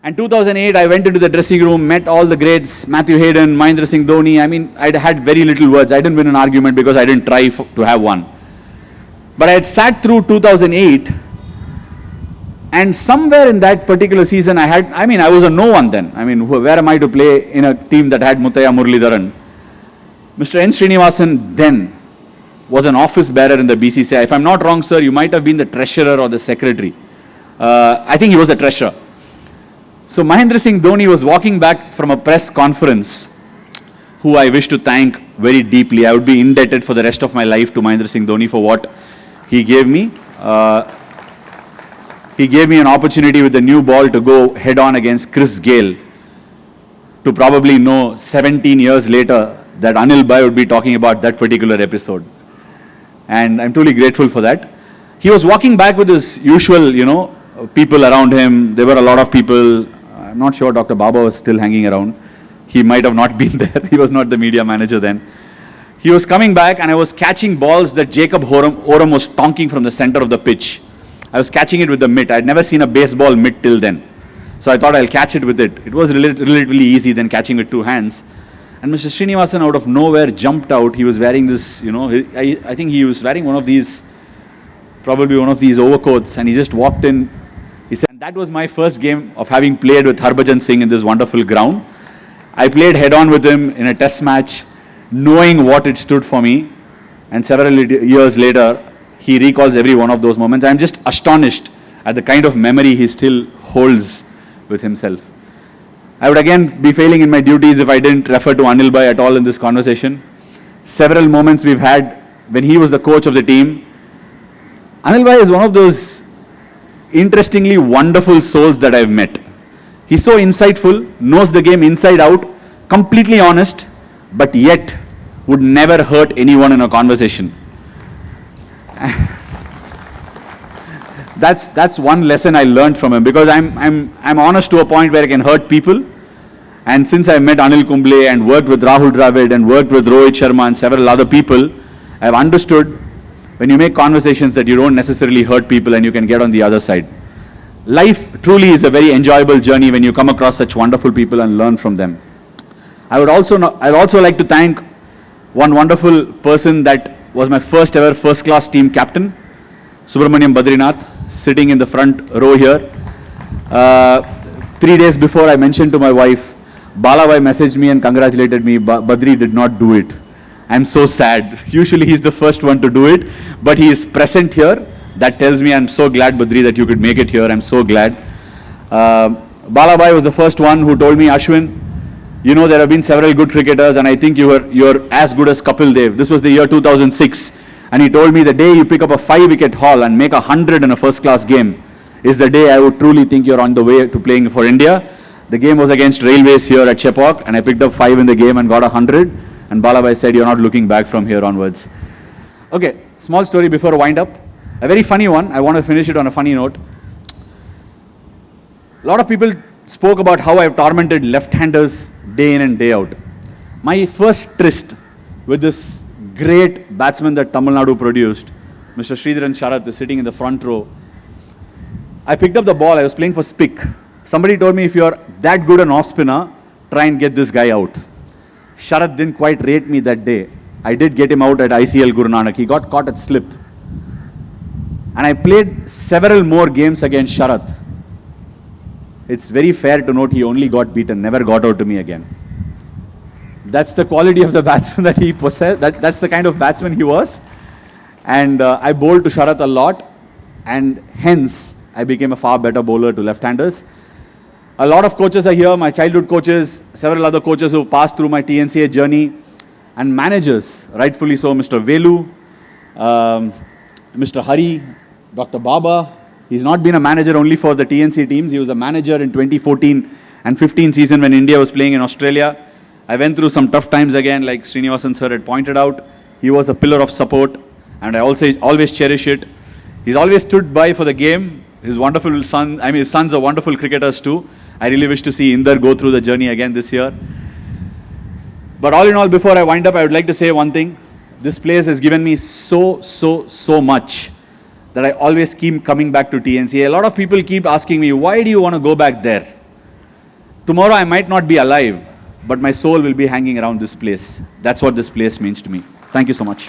And 2008, I went into the dressing room, met all the greats, Matthew Hayden, Mahendra Singh Dhoni. I mean, I had very little words. I didn't win an argument because I didn't try to have one. But I had sat through 2008, and somewhere in that particular season, I was a no one then. I mean, where am I to play in a team that had Muthaiya Muralidharan? Mr. N. Srinivasan then was an office bearer in the BCCI. If I'm not wrong, sir, you might have been the treasurer or the secretary. I think he was the treasurer. So Mahendra Singh Dhoni was walking back from a press conference, who I wish to thank very deeply. I would be indebted for the rest of my life to Mahendra Singh Dhoni for what he gave me. He gave me an opportunity with the new ball to go head on against Chris Gayle, to probably know 17 years later that Anil Bhai would be talking about that particular episode. And I'm truly grateful for that. He was walking back with his usual, people around him. There were a lot of people. I'm not sure Dr. Baba was still hanging around. He might have not been there. He was not the media manager then. He was coming back, and I was catching balls that Jacob Oram was tonking from the center of the pitch. I was catching it with the mitt. I'd never seen a baseball mitt till then. So I thought I'll catch it with it. It was relatively easy than catching with two hands. And Mr. Srinivasan out of nowhere jumped out. He was wearing this, I think he was wearing probably one of these overcoats, and he just walked in. He said, and that was my first game of having played with Harbhajan Singh in this wonderful ground. I played head-on with him in a test match, knowing what it stood for me. And several years later, he recalls every one of those moments. I'm just astonished at the kind of memory he still holds with himself. I would again be failing in my duties if I didn't refer to Anil Bhai at all in this conversation. Several moments we've had when he was the coach of the team. Anil Bhai is one of those interestingly wonderful souls that I've met. He's so insightful, knows the game inside out, completely honest, but yet would never hurt anyone in a conversation. That's one lesson I learned from him, because I'm honest to a point where I can hurt people. And since I met Anil Kumble and worked with Rahul Dravid and worked with Rohit Sharma and several other people, I've understood when you make conversations that you don't necessarily hurt people and you can get on the other side. Life truly is a very enjoyable journey when you come across such wonderful people and learn from them. I'd also like to thank one wonderful person that was my first ever first-class team captain, Subramaniam Badrinath, sitting in the front row here. 3 days before, I mentioned to my wife, Balabhai messaged me and congratulated me. Badri did not do it. I'm so sad. Usually he's the first one to do it, but he is present here. That tells me I'm so glad, Badri, that you could make it here. I'm so glad. Balabhai was the first one who told me, Ashwin, there have been several good cricketers, and I think you're as good as Kapil Dev. This was the year 2006. And he told me the day you pick up a 5-wicket haul and make 100 in a first-class game is the day I would truly think you're on the way to playing for India. The game was against Railways here at Chepauk, and I picked up 5 in the game and got 100. And Balabhai said, you're not looking back from here onwards. Okay, small story before I wind up. A very funny one. I want to finish it on a funny note. A lot of people spoke about how I've tormented left-handers day in and day out. My first tryst with this great batsman that Tamil Nadu produced, Mr. Sridharan Sharath, is sitting in the front row. I picked up the ball. I was playing for Spick. Somebody told me, if you're that good an off-spinner, try and get this guy out. Sharath didn't quite rate me that day. I did get him out at ICL Guru Nanak. He got caught at slip. And I played several more games against Sharath. It's very fair to note he only got beaten, never got out to me again. That's the quality of the batsman that he possessed. That's the kind of batsman he was. And I bowled to Sharath a lot. And hence, I became a far better bowler to left-handers. A lot of coaches are here, my childhood coaches, several other coaches who passed through my TNCA journey, and managers, rightfully so, Mr. Velu, Mr. Hari, Dr. Baba. He's not been a manager only for the TNCA teams. He was a manager in 2014 and 15 season when India was playing in Australia. I went through some tough times again, like Srinivasan sir had pointed out. He was a pillar of support, and I also always cherish it. He's always stood by for the game. His wonderful son, his sons are wonderful cricketers too. I really wish to see Inder go through the journey again this year. But all in all, before I wind up, I would like to say one thing. This place has given me so much that I always keep coming back to TNCA. A lot of people keep asking me, why do you want to go back there? tomorrow I might not be alive, but my soul will be hanging around this place. That's what this place means to me. Thank you so much.